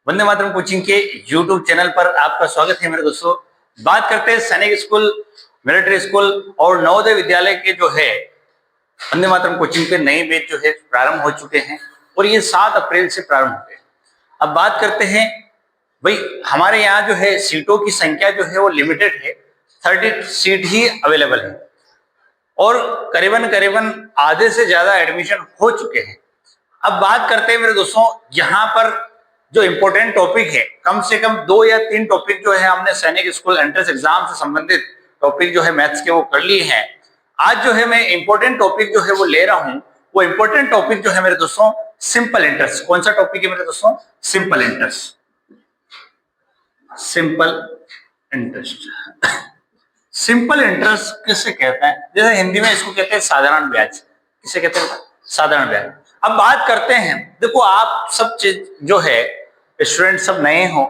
Vande Mataram coaching के YouTube channel पर आपका स्वागत है मेरे दोस्तों। बात करते हैं सैनिक स्कूल, मिलिट्री स्कूल और नवोदय विद्यालय के जो है वंदे मातरम कोचिंग के नए बैच जो है प्रारंभ हो चुके हैं और ये 7 अप्रैल से प्रारंभ हुए। अब बात करते हैं भाई, हमारे यहाँ जो है सीटों की संख्या जो है वो लिमिटेड है, 30 सीट ही अवेलेबल है और करीबन आधे से ज्यादा एडमिशन हो चुके हैं। अब बात करते हैं मेरे दोस्तों, यहाँ पर जो इंपॉर्टेंट टॉपिक है, कम से कम 2 या 3 टॉपिक जो है हमने सैनिक स्कूल एंट्रेंस एग्जाम से संबंधित टॉपिक जो है मैथ्स के वो कर लिए हैं। आज जो है मैं इंपॉर्टेंट टॉपिक जो है वो ले रहा हूं। वो इंपॉर्टेंट टॉपिक जो है मेरे दोस्तों सिंपल इंटरेस्ट। कौन सा टॉपिक है मेरे दोस्तों? Simple interest. Simple interest simple interest किसे कहते हैं? जैसे हिंदी में इसको कहते हैं साधारण ब्याज। किसे कहते हैं? साधारण ब्याज। अब बात करते हैं, देखो आप सब चीज जो है स्टूडेंट सब नए हो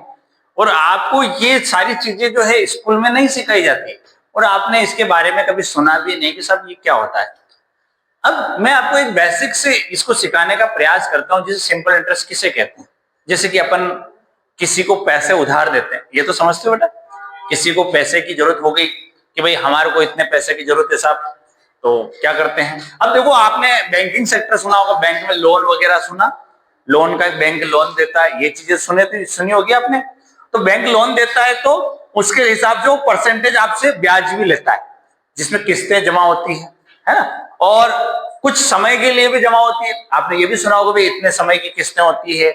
और आपको ये सारी चीजें जो है स्कूल में नहीं सिखाई जाती और आपने इसके बारे में कभी सुना भी नहीं कि सब ये क्या होता है। अब मैं आपको एक बेसिक से इसको सिखाने का प्रयास करता हूं, जिसे सिंपल इंटरेस्ट किसे कहते हैं। जैसे कि अपन किसी को पैसे उधार देते हैं, ये तो समझते हो बेटा। किसी को पैसे की जरूरत हो गई कि भाई हमारे को इतने पैसे की जरूरत है साहब, तो क्या करते हैं। अब देखो आपने बैंकिंग सेक्टर सुना होगा, बैंक में लोन वगैरह सुना, लोन का बैंक लोन देता है, ये चीजें सुनी होगी आपने। तो बैंक लोन देता है तो उसके हिसाब से वो परसेंटेज आपसे ब्याज भी लेता है, जिसमें किस्तें जमा होती है ना, और कुछ समय के लिए भी जमा होती है। आपने ये भी सुना होगा भाई इतने समय की किस्तें होती है,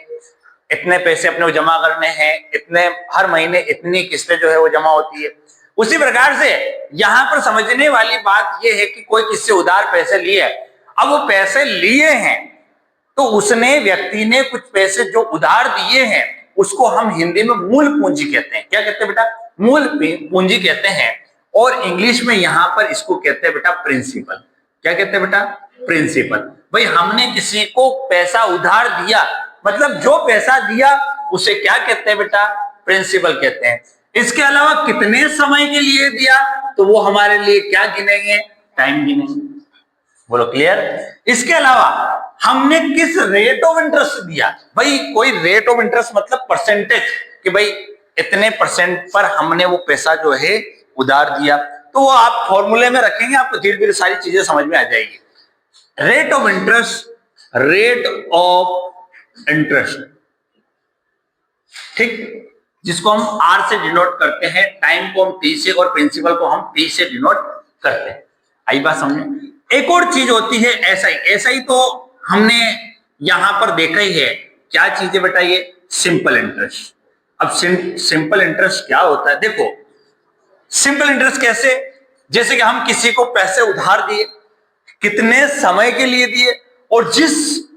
इतने पैसे अपने को जमा करने हैं, इतने हर महीने इतनी किस्तें जो है वो जमा होती है। उसी प्रकार से यहां पर समझने वाली बात यह है कि कोई किससे उधार पैसे लिए, अब वो पैसे लिए हैं तो उसने व्यक्ति ने कुछ पैसे जो उधार दिए हैं उसको हम हिंदी में मूल पूंजी कहते हैं। क्या कहते हैं बेटा? मूल पूंजी कहते हैं। और इंग्लिश में यहां पर इसको कहते हैं बेटा प्रिंसिपल। क्या कहते हैं बेटा? प्रिंसिपल। भाई हमने किसी को पैसा उधार दिया, मतलब जो पैसा दिया उसे क्या कहते हैं बेटा? प्रिंसिपल कहते हैं। इसके अलावा कितने समय के लिए दिया तो वो हमारे लिए क्या गिनेंगे? टाइम गिनेंगे। बोलो क्लियर? इसके अलावा हमने किस रेट ऑफ इंटरेस्ट दिया। भाई कोई रेट ऑफ इंटरेस्ट मतलब परसेंटेज, कि भाई इतने परसेंट पर हमने वो पैसा जो है उधार दिया, तो वो आप फॉर्मूले में रखेंगे, आपको धीरे धीरे सारी चीजें समझ में आ जाएगी। Rate of interest, rate of interest, ठीक, जिसको हम आर से डिनोट करते हैं, टाइम को हम टी से और प्रिंसिपल को हम पी से डिनोट करते हैं। आई बात समझे? एक और चीज होती है एसआई। एसआई तो हमने यहां पर देखा ही है। क्या चीज है बेटा ये? Simple interest. अब सिंपल इंटरेस्ट क्या होता है? देखो सिंपल इंटरेस्ट कैसे, जैसे कि हम किसी को पैसे उधार दिए, कितने समय के लिए दिए और जिस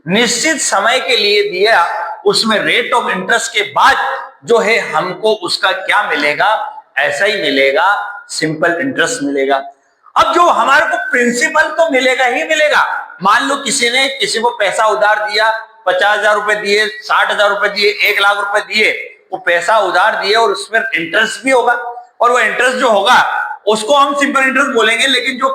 निश्चित समय के लिए दिया उसमें रेट ऑफ इंटरेस्ट के बाद जो है हमको उसका क्या मिलेगा? ऐसा ही मिलेगा, सिंपल इंटरेस्ट मिलेगा। अब जो हमारे को प्रिंसिपल तो मिलेगा ही मिलेगा। मान लो किसी ने किसी को पैसा उधार दिया, 50,000 रुपए दिए, 60,000 रुपए दिए, 1 लाख रुपए दिए, वो पैसा उधार दिए और उसमें इंटरेस्ट भी होगा और वो इंटरेस्ट जो होगा उसको हम सिंपल इंटरेस्ट बोलेंगे। लेकिन जो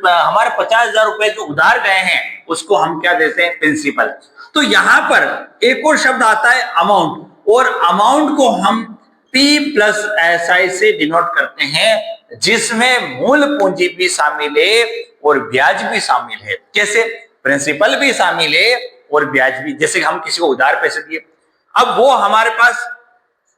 हमारे 50,000 रुपए जो उधार गए हैं उसको हम क्या देते हैं? प्रिंसिपल। तो यहां पर एक और शब्द आता है अमाउंट, और अमाउंट को हम P प्लस SI से डिनोट करते हैं, जिसमें मूल पूंजी भी शामिल है और ब्याज भी शामिल है। कैसे? प्रिंसिपल भी शामिल है और ब्याज भी। जैसे हम किसी को उधार पैसे दिए, अब वो हमारे पास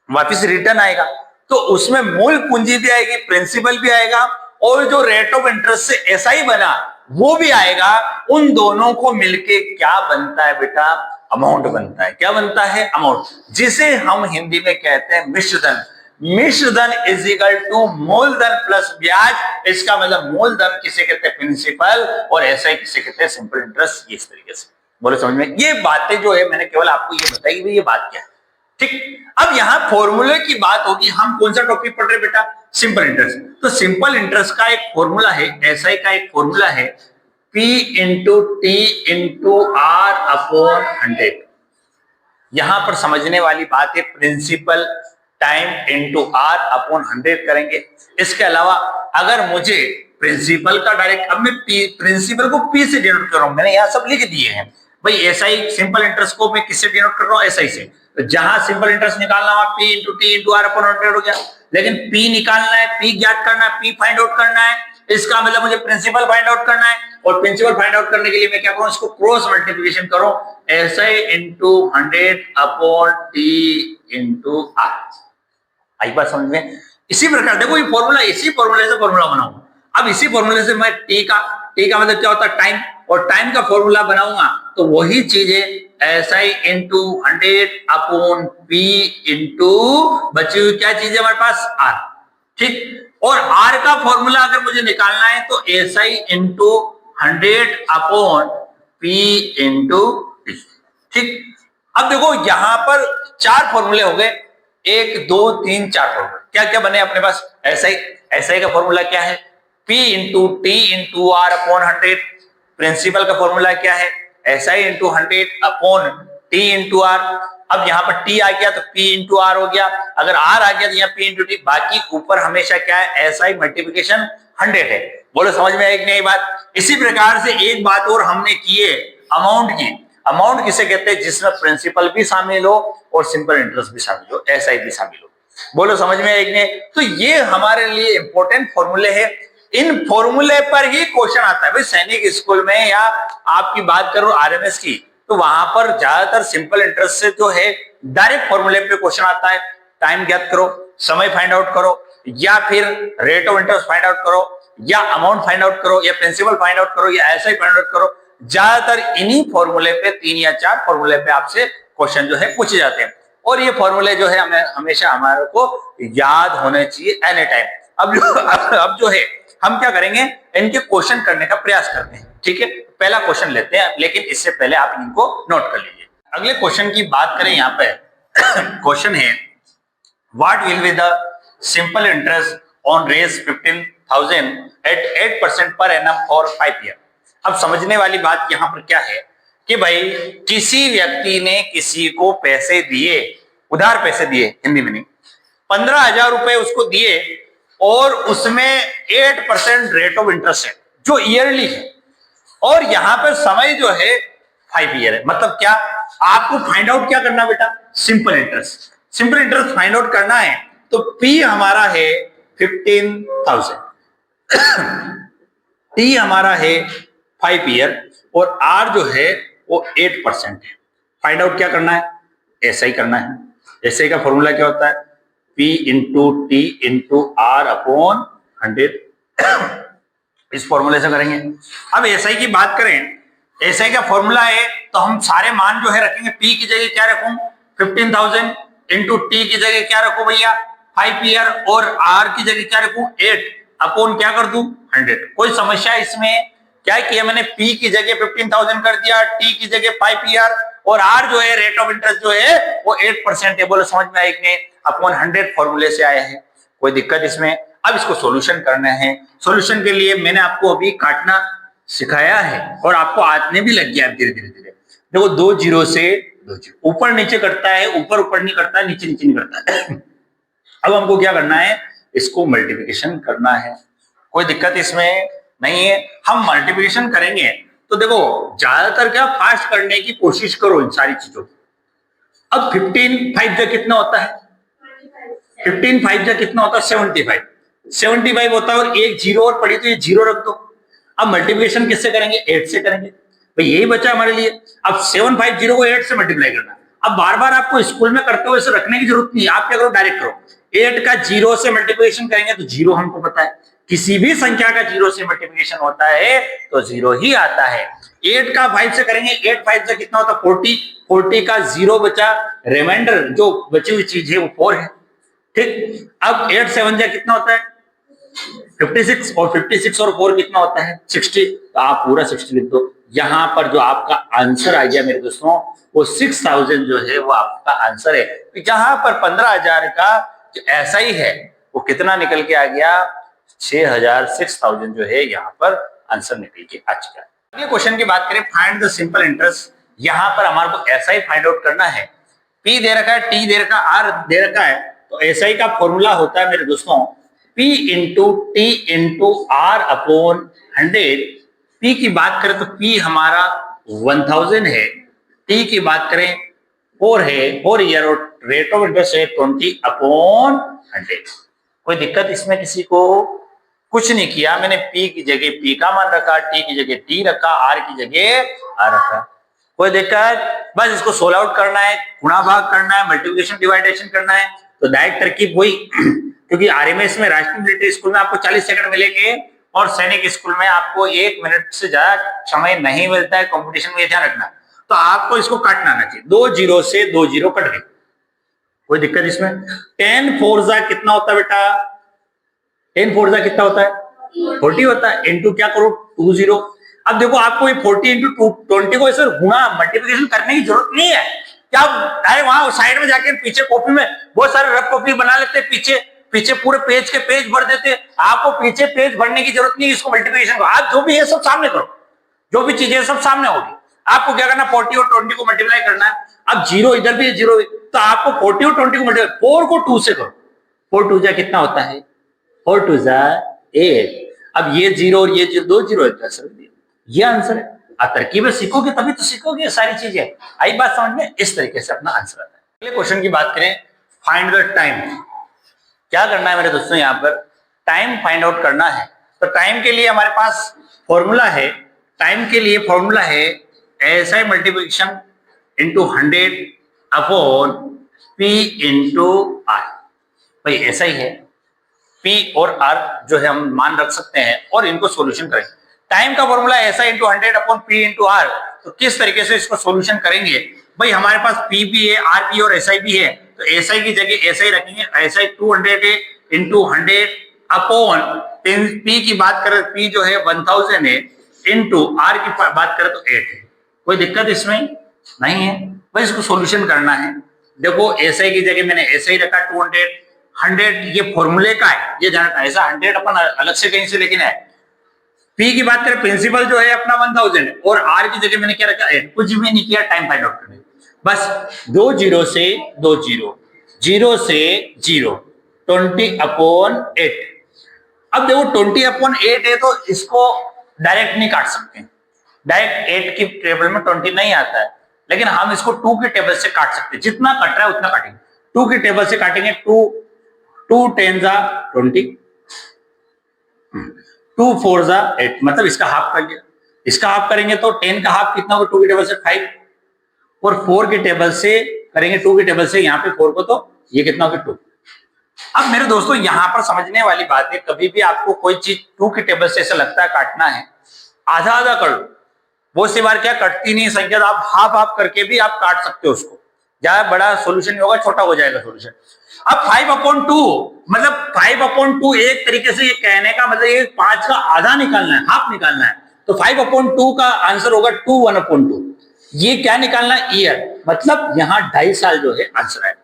वापस रिटर्न आएगा तो उसमें मूल पूंजी भी आएगी, प्रिंसिपल भी आएगा और जो रेट ऑफ इंटरेस्ट से SI बना वो भी आएगा। उन दोनों को मिलके क्या बनता है बेटा? अमाउंट बनता है। क्या बनता है? अमाउंट, जिसे हम हिंदी में कहते हैं मिश्रधन। मिश्रधन इज इक्वल टू मूलधन प्लस ब्याज। इसका मतलब मूलधन किसे कहते हैं? प्रिंसिपल, और SI किसे कहते हैं? Simple interest. इस तरीके से बोले समझ में? ये बातें जो है मैंने केवल आपको ये बताई कि ये बात क्या है, ठीक। अब यहां फॉर्मूले की बात होगी। हम कौन सा टॉपिक पढ़ रहे बेटा? Simple interest. तो सिंपल इंटरेस्ट का एक फॉर्मूला है, SI का एक फॉर्मूला है P into T into R upon 100। यहां पर समझने वाली बात है principal time into R upon 100 करेंगे। इसके अलावा अगर मुझे प्रिंसिपल का डायरेक्ट, अब मैं प्रिंसिपल को P से डिनोट कर रहा हूं, मैंने यहां सब लिख दिए हैं। भाई SI सिंपल इंटरेस्ट को मैं किससे डिनोट कर रहा हूं? SI से। तो जहां सिंपल इंटरेस्ट निकालना हुआ P into T into R upon 100 हो गया, लेकिन P निकालना है, P ज्ञात करना है, P फाइंड आउट करना है, इसका मतलब मुझे प्रिंसिपल फाइंड आउट करना है, और प्रिंसिपल फाइंड आउट करने के लिए मैं क्या करूं, इसको क्रॉस मल्टीप्लिकेशन करो, SI into 100 upon T into R. आई बात समझ में? इसी प्रकार देखो ये फॉर्मूला, इसी फॉर्मूले से फॉर्मूला बनाऊंगा। अब इसी फॉर्मूले से मैं टी का मतलब क्या होता है, टाइम, और टाइम का फॉर्मूला बनाऊंगा तो वही चीज है SI into 100 upon P into बची हुई क्या चीज है हमारे पास, R। ठीक, और R का फॉर्मूला अगर मुझे निकालना है तो SI into 100 upon P into T। ठीक, अब देखो यहां पर चार फॉर्मूले हो गए, 1 2 3 4 फॉर्मूले। क्या क्या बने अपने पास, SI का फॉर्मूला क्या है, P into T into R upon 100। Principal का फॉर्मूला क्या है, SI into 100 upon T into R. अब यहाँ पर T आ गया तो P इंटू आर हो गया, अगर R आ गया तो यहाँ P इंटू टी, बाकी ऊपर हमेशा क्या है, SI मल्टीप्लिकेशन 100 है। बोलो समझ में आई कि नहीं बात? इसी प्रकार से एक बात और हमने की है अमाउंट की। अमाउंट किसे कहते हैं, जिसमें प्रिंसिपल भी शामिल हो और सिंपल इंटरेस्ट भी शामिल हो, SI भी शामिल हो। बोलो समझ में आई कि नहीं? तो ये हमारे लिए इंपॉर्टेंट फॉर्मूले है, इन फॉर्मूले पर ही क्वेश्चन आता है। भाई सैनिक स्कूल में या आपकी बात करो RMS की, तो वहां पर ज्यादातर सिंपल इंटरेस्ट से जो है डायरेक्ट फॉर्मूले पे क्वेश्चन आता है। टाइम ज्ञात करो, समय फाइंड आउट करो, या फिर rate of interest find out करो, या अमाउंट फाइंड आउट करो, या प्रिंसिपल फाइंड आउट करो, या SI फाइंड आउट करो। ज्यादातर इन्हीं फॉर्मूले पे, 3 या 4 फॉर्मूले पे आपसे क्वेश्चन जो है पूछे जाते हैं, और ये फॉर्मूले जो है हमें हमेशा हमारे को याद होने चाहिए एनी टाइम। अब जो है हम क्या करेंगे, इनके क्वेश्चन करने का प्रयास करते हैं। ठीक है, पहला क्वेश्चन लेते हैं, लेकिन इससे पहले आप इनको नोट कर लीजिए। अगले क्वेश्चन की बात करें, यहाँ पे क्वेश्चन है what will be the simple interest on रेज 15,000 at 8% per annum for 5 year. अब समझने वाली बात यहाँ पर क्या है कि भाई किसी व्यक्ति ने किसी को पैसे दिए, उधार पैसे दिए, हिंदी में नहीं, 15,000 रुपए उसको दिए, और उसमें 8% रेट ऑफ इंटरेस्ट है जो ईयरली है, और यहां पर समय जो है 5 ईयर है। मतलब क्या, आपको फाइंड आउट क्या करना बेटा, simple interest. Simple interest find out करना है तो P हमारा है 15,000, T हमारा है 5 ईयर, और R जो है वो 8% है। फाइंड आउट क्या करना है, SI करना है। SI का फॉर्मूला क्या होता है, P into T into R upon 100। इस फॉर्मूले से करेंगे। अब SI की बात करें, SI का फॉर्मूला है तो हम सारे मान जो है रखेंगे। P की जगह क्या रखूं, 15,000 इंटू टी की जगह क्या रखूं भैया, 5 ईयर, और R की जगह क्या रखूं, 8 अपॉन क्या कर दूं, 100। कोई समस्या इसमें? क्या किया मैंने, P की जगह 15,000 कर दिया, T की जगह 5 ईयर, और R जो है रेट ऑफ इंटरेस्ट जो है वो 8% है। बोलो समझ में आई कि नहीं? अपॉन 100 फॉर्मूले से आया है, कोई दिक्कत इसमें? अब इसको सॉल्यूशन करना है। सॉल्यूशन के लिए मैंने आपको अभी काटना सिखाया है, और आपको आने भी लग गया है धीरे धीरे धीरे। देखो 2 जीरो से 2 जीरो, ऊपर नीचे करता है, ऊपर ऊपर नहीं करता है, नीचे नीचे नहीं करता है। अब हमको क्या करना है, इसको मल्टीप्लिकेशन करना है। कोई दिक्कत इसमें नहीं है। हम मल्टीप्लिकेशन करेंगे तो देखो ज्यादातर क्या फास्ट करने की कोशिश करो इन सारी चीजों की। अब 15 5 जा कितना होता है, 15 5 जा कितना होता है, 75 होता है, और एक जीरो और पड़ी तो ये जीरो रख दो। अब मल्टीप्लिकेशन किससे करेंगे, 8 से करेंगे। भाई यही बचा हमारे लिए। अब 750 को 8 से मल्टीप्लाई करना। अब बार बार आपको स्कूल में करते हुए इसे रखने की जरूरत नहीं है, आप क्या करो डायरेक्ट करो। 8 का 0 से मल्टीप्लिकेशन करेंगे तो 0 हमको पता है, किसी भी संख्या का 0 से मल्टीप्लिकेशन होता है तो 0 ही आता है। 8 का 5 से करेंगे, 8 5 से कितना होता है, 40। 40 का 0 बचा, रिमाइंडर जो बची हुई चीज है वो 4 है। ठीक, अब 8 7 जा कितना होता है, 56, और 56 और 4 कितना होता है, 60। तो आप पूरा 60 लिख दो। यहां पर जो आपका आंसर आ गया मेरे दोस्तों, वो 6000 जो है वो आपका आंसर है। जहां पर 15,000 का जो SI है वो कितना निकल के आ गया, 6000 जो है यहाँ पर आंसर निकल के आ चुका है। अगले क्वेश्चन की बात करें, फाइंड द सिंपल इंटरेस्ट। यहाँ पर हमारे को SI फाइंड आउट करना है। P दे रखा है, T दे रखा है, R दे रखा है। तो SI का फॉर्मूला होता है मेरे दोस्तों P into T into R upon 100। P की बात करें तो P हमारा 1000 है, T की बात करें 4 है 4 ईयर और रेट ऑफ इंटरेस्ट है 20/100। कोई दिक्कत इसमें किसी को? कुछ नहीं किया मैंने, P की जगह P का मान रखा, T की जगह T रखा, R की जगह R रखा। कोई दिक्कत? बस इसको सोल्व आउट करना है, गुणा भाग करना है, मल्टीप्लिकेशन डिवाइडेशन करना है। तो डायरेक्ट तरकीब वही क्योंकि आरएमएस में राष्ट्रीय मिलिट्री स्कूल में आपको 40 सेकंड मिलेंगे और सैनिक स्कूल में आपको 1 मिनट से ज्यादा समय नहीं मिलता है। कंपटीशन में ध्यान रखना। तो आपको इसको काटना आना चाहिए। 2 जीरो से 2 जीरो कट गए। कोई दिक्कत इसमें? 10 4 कितना होता है बेटा? 10 4 कितना होता है? 40 होता है। इनटू क्या करो? 2 जीरो। अब देखो आपको ये 40 इंटू 20 को सर गुणा मल्टीप्लिकेशन करने की जरूरत नहीं है। क्या अरे वहां साइड में जाके पीछे कॉपी में बहुत सारे रफ कॉपी बना लेते, पीछे पूरे पेज के पेज भर देते। आपको पीछे पेज भरने की जरूरत नहीं। इसको मल्टीप्लिकेशन को आप जो भी है सब सामने करो, जो भी चीजें सब सामने होगी। आपको क्या करना? 40 और 20 को मल्टीप्लाई करना है। अब जीरो इधर भी है, जीरो तो आपको 40 और 20 को मल्टीप्लाई, 4 को 2 से करो। 4 2 जा कितना होता है? 4 2 जा 8। अब ये जीरो और ये जीरो, 2 जीरो है, ये आंसर है। आप तरकीबें सीखोगे तभी तो सीखोगे सारी चीजें। आई बात समझ में? इस तरीके से अपना आंसर आता है। अगले क्वेश्चन की बात करें, फाइंड द टाइम। क्या करना है मेरे दोस्तों? यहाँ पर टाइम फाइंड आउट करना है। तो टाइम के लिए हमारे पास फॉर्मूला है। टाइम के लिए फॉर्मूला है SI multiplication into 100 upon P into R। भाई ऐसा ही है, P और R जो है हम मान रख सकते हैं और इनको सॉल्यूशन करें। टाइम का formula SI into 100 upon P into R। तो किस तरीके से इसको सॉल्यूशन करेंगे? भाई हमारे पास P भी है, R भी और SI भी है। तो SI की जगह SI रखेंगे। SI 200 है इंटू 100 अपॉन P की बात करें, P जो है 1000 है इंटू R की बात करें तो 8 है। कोई दिक्कत इसमें नहीं है। बस इसको सॉल्यूशन करना है। देखो SI की जगह मैंने SI रखा 200, 100 ये फॉर्मूले का है, ये जानना। ऐसा 100 अपन अलग से कहीं से लेकिन है। P की बात करें, प्रिंसिपल जो है अपना 1000 और R की जगह मैंने क्या रखा? 8। कुछ भी नहीं किया, टाइम फाइंड आउट करने। बस 2 जीरो से 2 जीरो, जीरो से जीरो, 20/8। अब देखो 20/8 है तो इसको डायरेक्ट नहीं काट सकते। डायरेक्ट 8 की टेबल में 20 नहीं आता है, लेकिन हम इसको 2 की टेबल से काट सकते हैं। जितना कट रहा है उतना काटेंगे। 2 की टेबल से काटेंगे। 2 10 जा 20, 2 4 जा 8, मतलब इसका हाफ कर दिया। इसका हाफ करेंगे तो 10 का हाफ कितना होगा? 2 की टेबल से 5 और 4 की टेबल से करेंगे 2 की टेबल से यहाँ पे 4 को, तो ये कितना होगा? 2। अब मेरे दोस्तों यहाँ पर समझने वाली बात है, कभी भी आपको कोई चीज 2 की टेबल से ऐसा लगता है काटना है, आधा आधा कर लो। बहुत सी बार क्या कटती नहीं संख्या, तो आप हाफ हाफ करके भी आप काट सकते हो उसको। ज्यादा बड़ा सोल्यूशन नहीं होगा, छोटा हो जाएगा सोल्यूशन। अब 5/2 मतलब 5/2 एक तरीके से ये कहने का मतलब ये 5 का आधा निकालना है, हाफ निकालना है। तो 5/2 का आंसर होगा 2 1/2। ये क्या निकालना है? ईयर, मतलब यहाँ 2.5 साल जो है आंसर है।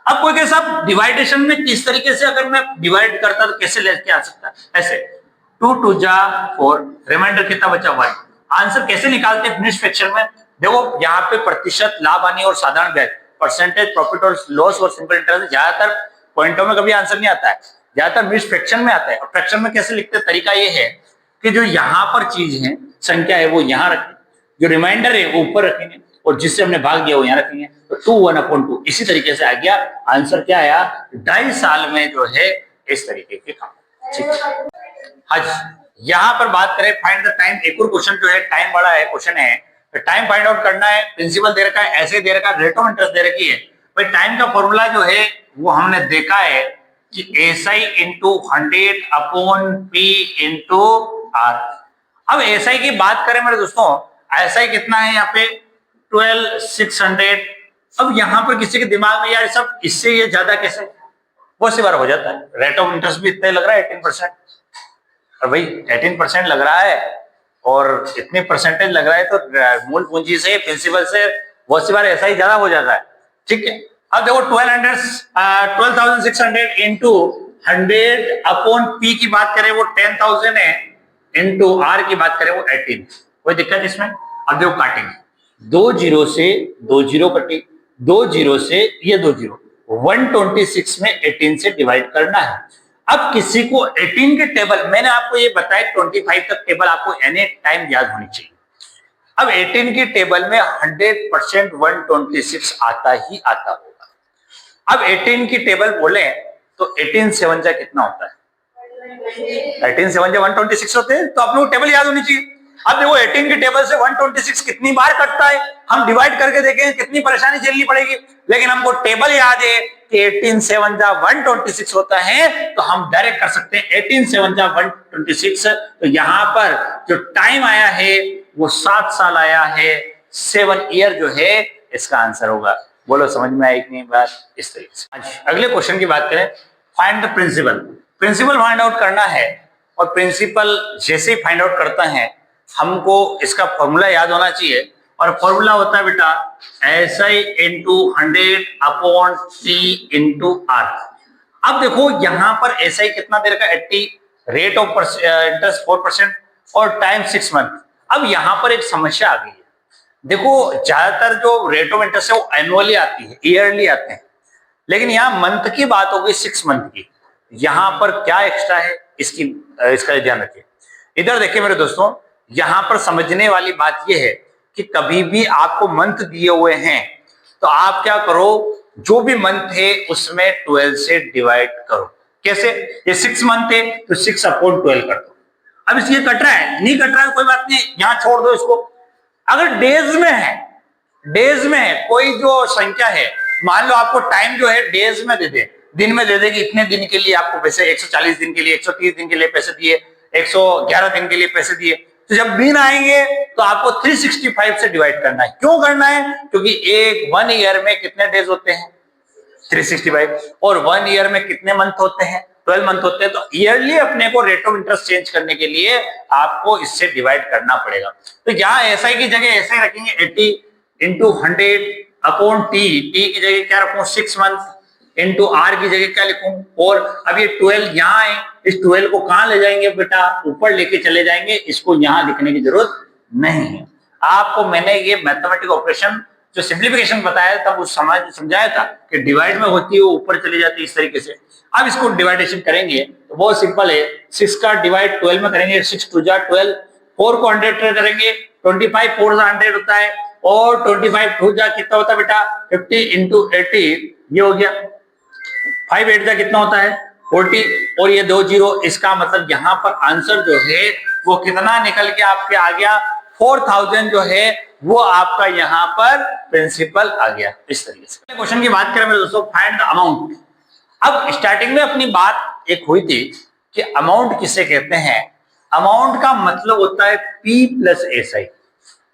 अब कोई कैसा डिवाइडेशन में किस तरीके से अगर मैं डिवाइड करता तो कैसे लेके आ सकता? ऐसे 2 2 जा 4, रिमाइंडर कितना बचा? 1। आंसर कैसे निकालते हैं फिनिश फ्रैक्शन में? देखो यहाँ पे प्रतिशत, लाभ हानि और साधारण ब्याज, परसेंटेज, प्रॉफिट और लॉस और सिंपल इंटरेस्ट, ज्यादातर पॉइंटों में कभी आंसर नहीं आता है, ज्यादातर मिक्स फ्रैक्शन में आता है। और फ्रैक्शन में कैसे लिखते हैं? तरीका ये है कि जो यहाँ पर चीज है, संख्या है, वो यहाँ रखें, जो रिमाइंडर है वो ऊपर रखेंगे और जिससे हमने भाग दिया वो यहाँ रखेंगे। तो 2 1/2 इसी तरीके से आ गया। आंसर क्या आया? 2.5 साल में जो है इस तरीके के काम। ठीक है, हाँ यहाँ पर बात करें फाइंड द टाइम। एक और क्वेश्चन जो है टाइम वाला है, क्वेश्चन है टाइम फाइंड आउट करना है। प्रिंसिपल दे रखा है, ऐसे दे रखा है, रेट ऑफ इंटरेस्ट दे रखी है। भाई टाइम का फॉर्मूला जो है वो हमने देखा है कि SI into 100 upon P into R। अब SI की बात करें मेरे दोस्तों, SI कितना है यहाँ पे? 12,600। अब यहाँ पर किसी के दिमाग में यार सब इससे ये ज्यादा कैसे? बहुत सी बार हो जाता है। रेट ऑफ इंटरेस्ट भी इतना लग रहा है 18%, और भाई 18% लग रहा है और इतनी परसेंटेज लग रहा है तो मूल पूंजी से, प्रिंसिपल से बहुत सी बार ऐसा ही ज्यादा हो जाता है। ठीक है, अब देखो 12,600 इंटू 100 अपॉन P की बात करें वो 10,000 है, इंटू R की बात करें वो 18। कोई दिक्कत इसमें? अब देखो काटेंगे, 2 जीरो से 2 जीरो कटे, 2 जीरो से ये 2 जीरो, 126 में 18 से डिवाइड करना है। अब किसी को 18 के टेबल, मैंने आपको ये बताया 25 तक टेबल आपको एनी टाइम याद होनी चाहिए। अब 18 की टेबल में 100% 126 आता ही आता होगा। अब 18 की टेबल बोले तो 18 7 जा कितना होता है? 18 7 जा 126 होते हैं, तो आप लोगों को टेबल याद होनी चाहिए। अब देखो 18 की टेबल से 126 कितनी बार कटता है, हम डिवाइड करके देखें कितनी परेशानी झेलनी पड़ेगी, लेकिन हमको टेबल याद है कि 18 7 जा 126 होता है, तो हम डायरेक्ट कर सकते हैं 18 7 जा 126। तो यहां पर जो टाइम आया है वो 7 साल आया है, 7 ईयर जो है इसका आंसर होगा। बोलो समझ में आई कि नहीं बात? इस तरीके से अगले क्वेश्चन की बात करें, find the principal. Principal find out करना है, और प्रिंसिपल जैसे ही फाइंड आउट करता है हमको इसका फॉर्मूला याद होना चाहिए, और फॉर्मूला होता है बेटा SI into 100 upon T into R। अब देखो यहां पर SI कितना दे रखा है 80, रेट ऑफ इंटरेस्ट 4% और टाइम 6 मंथ। अब यहां पर एक समस्या आ गई है, देखो ज्यादातर जो रेट ऑफ इंटरेस्ट है वो एनुअली आती है, ईयरली आते हैं, लेकिन यहाँ मंथ की बात होगी 6 मंथ की। यहां पर क्या एक्स्ट्रा है इसका ध्यान रखिए। इधर देखिए मेरे दोस्तों, यहां पर समझने वाली बात यह है कि कभी भी आपको मंथ दिए हुए हैं तो आप क्या करो, जो भी मंथ है उसमें 12 से डिवाइड करो। कैसे? ये 6 मंथ है तो 6 अपॉन 12 कर दो। अब इसलिए कट रहा है, नहीं कट रहा है कोई बात नहीं, यहां छोड़ दो इसको। अगर डेज में है कोई जो संख्या है, मान लो आपको टाइम जो है डेज में दे दे, दिन में दे दे कि इतने दिन के लिए आपको पैसे, 140 दिन के लिए, 130 दिन के लिए पैसे दिए, 111 दिन के लिए पैसे दिए, तो जब दिन आएंगे तो आपको 365 से डिवाइड करना है। क्यों करना है? क्योंकि एक 1 ईयर में कितने डेज होते हैं? 365, और 1 ईयर में कितने मंथ होते हैं? 12 मंथ होते हैं। तो ईयरली अपने को रेट ऑफ इंटरेस्ट चेंज करने के लिए आपको इससे डिवाइड करना पड़ेगा। तो यहाँ SI की जगह ऐसे ही रखेंगे 80 इंटू 100 अपॉन T की जगह क्या रखूं 6 मंथ, इंटू R की जगह क्या लिखूं 4। अब ये 12 यहाँ है, इस 12 को कहां ले जाएंगे बेटा? ऊपर लेके चले जाएंगे, इसको यहां लिखने की जरूरत नहीं है। आपको मैंने ये मैथमेटिक ऑपरेशन जो सिंप्लीफिकेशन बताया तब उस समझाया था कि डिवाइड में होती है वो ऊपर चली जाती है इस तरीके से। अब इसको डिवाइडेशन करेंगे तो बहुत सिंपल है, 6 का डिवाइड 12 में करेंगे, 6 2 जा 12, 4 को 100 करेंगे, 25 4 जा 100 होता है, और 25 2 जा कितना होता है बेटा 50 इंटू 80, ये हो गया। 5 8 जा कितना होता है 40, और ये 2 0, इसका मतलब यहाँ पर आंसर जो है वो कितना निकल के आपके आ गया 4000 जो है वो आपका यहाँ पर प्रिंसिपल आ गया। इस तरीके से क्वेश्चन की बात करें मेरे दोस्तों, फाइंड द अमाउंट। अब स्टार्टिंग में अपनी बात एक हुई थी कि अमाउंट किसे कहते हैं। अमाउंट का मतलब होता है P प्लस SI।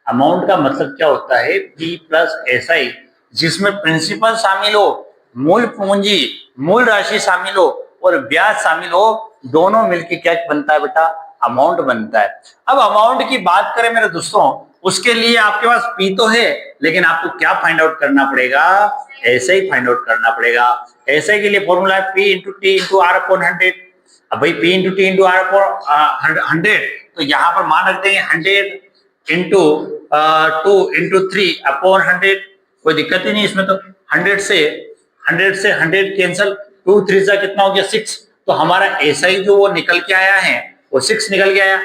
अमाउंट का मतलब क्या होता है? P प्लस SI, जिसमें प्रिंसिपल शामिल हो, मूल पूंजी, मूल राशि शामिल हो और ब्याज शामिल हो, दोनों मिलकर क्या बनता है बेटा? अमाउंट बनता है। अब अमाउंट की बात करें मेरे दोस्तों, उसके लिए आपके पास P तो है, लेकिन आपको क्या फाइंड आउट करना पड़ेगा? SI फाइंड आउट करना पड़ेगा। SI के लिए फॉर्मूला है P into T into R upon 100। अब भाई P into T into R upon 100, तो यहाँ पर मान रख देंगे 100 इंटू 2 इंटू 3 अपॉन 100, कोई दिक्कत ही नहीं इसमें। तो 100 से 100 कैंसल, 2 3 से कितना हो गया 6, तो हमारा SI जो वो निकल के आया है वो 6 निकल के आया।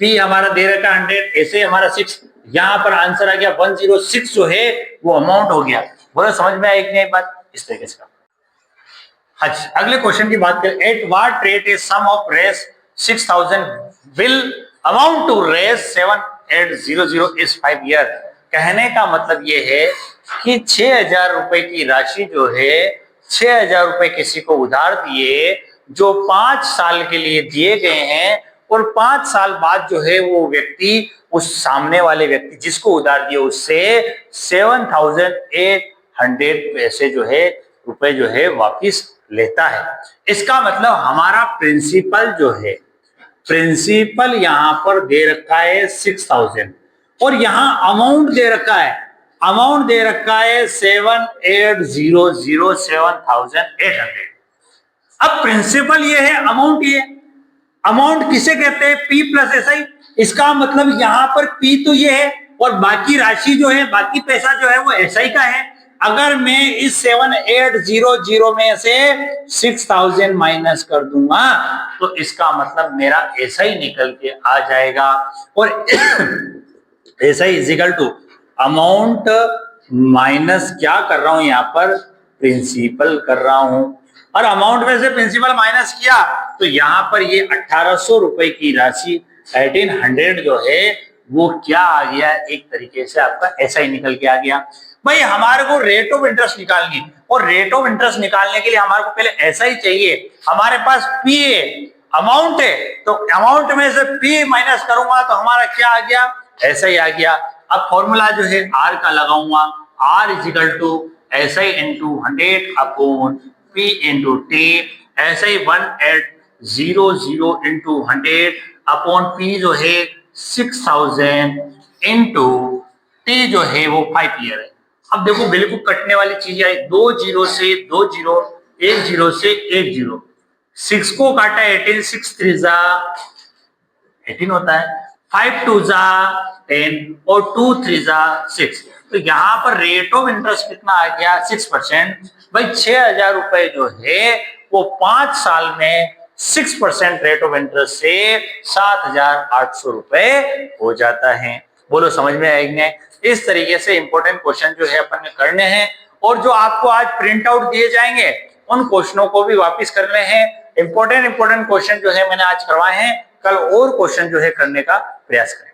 P हमारा दे रखा 100, SI हमारा 6, यहाँ पर आंसर आ गया 106 जो है वो अमाउंट हो गया। बोलो समझ में आई कि नहीं बात? इस तरीके से। अच्छा अगले क्वेश्चन की बात करें, at what rate is sum of रेस 6000 विल अमाउंट टू रेस 7800 इज 5 ईयर। कहने का मतलब ये है कि 6000 रुपए की राशि जो है, 6000 रुपए किसी को उधार दिए जो 5 साल के लिए दिए गए हैं, और 5 साल बाद जो है वो व्यक्ति उस सामने वाले व्यक्ति जिसको उधार दिए उससे 7800 पैसे जो है रुपए जो है वापिस लेता है। इसका मतलब हमारा प्रिंसिपल जो है, प्रिंसिपल यहां पर दे रखा है 6000 और यहां अमाउंट दे रखा है, अमाउंट दे रखा है 7800 अब प्रिंसिपल ये है, अमाउंट ये, अमाउंट किसे कहते हैं? P plus SI। इसका मतलब यहां पर P तो ये है और बाकी राशि जो है, बाकी पैसा जो है वो SI का है। अगर मैं इस 7800 में से 6000 माइनस कर दूंगा तो इसका मतलब मेरा SI निकल के आ जाएगा, और ऐसा ही इजिकल टू अमाउंट माइनस क्या कर रहा हूं यहां पर, प्रिंसिपल कर रहा हूं, और अमाउंट में से प्रिंसिपल माइनस किया तो यहां पर ये 1800 रुपए की राशि 1800 जो है वो क्या आ गया, एक तरीके से आपका ऐसा ही निकल के आ गया। भाई हमारे को रेट ऑफ इंटरेस्ट निकालनी, और रेट ऑफ इंटरेस्ट निकालने के लिए हमारे को पहले ऐसा ही चाहिए। हमारे पास पी है, अमाउंट है, तो अमाउंट में से पी माइनस करूंगा तो हमारा क्या आ गया, ऐसा ही आ गया। अब फॉर्मूला जो है आर का लगाऊंगा, आर इज इक्वल टू ऐसा ही into 100 upon P into T, ऐसा ही 1800 इंटू 100 अपॉन पी जो है 6000 इंटू टी जो है वो 5 ईयर है। अब देखो बिल्कुल कटने वाली चीज आई, 2 जीरो से 2 जीरो, 1 जीरो से 1 जीरो, 6 को काटा 18, 6 3 जा 18 होता है, 5 2 जा 10 और 2 3 जा 6। तो यहाँ पर रेट ऑफ इंटरेस्ट कितना आ गया, 6%। भाई 6000 रुपए जो है वो 5 साल में 6% रेट ऑफ इंटरेस्ट से 7800 रुपए हो जाता है। बोलो समझ में आएंगे? इस तरीके से इंपॉर्टेंट क्वेश्चन जो है अपन ने करने हैं, और जो आपको आज प्रिंट आउट दिए जाएंगे उन क्वेश्चनों को भी वापस करने हैं। इंपॉर्टेंट क्वेश्चन जो है मैंने आज करवाए हैं, कल और क्वेश्चन जो है करने का प्रयास करें।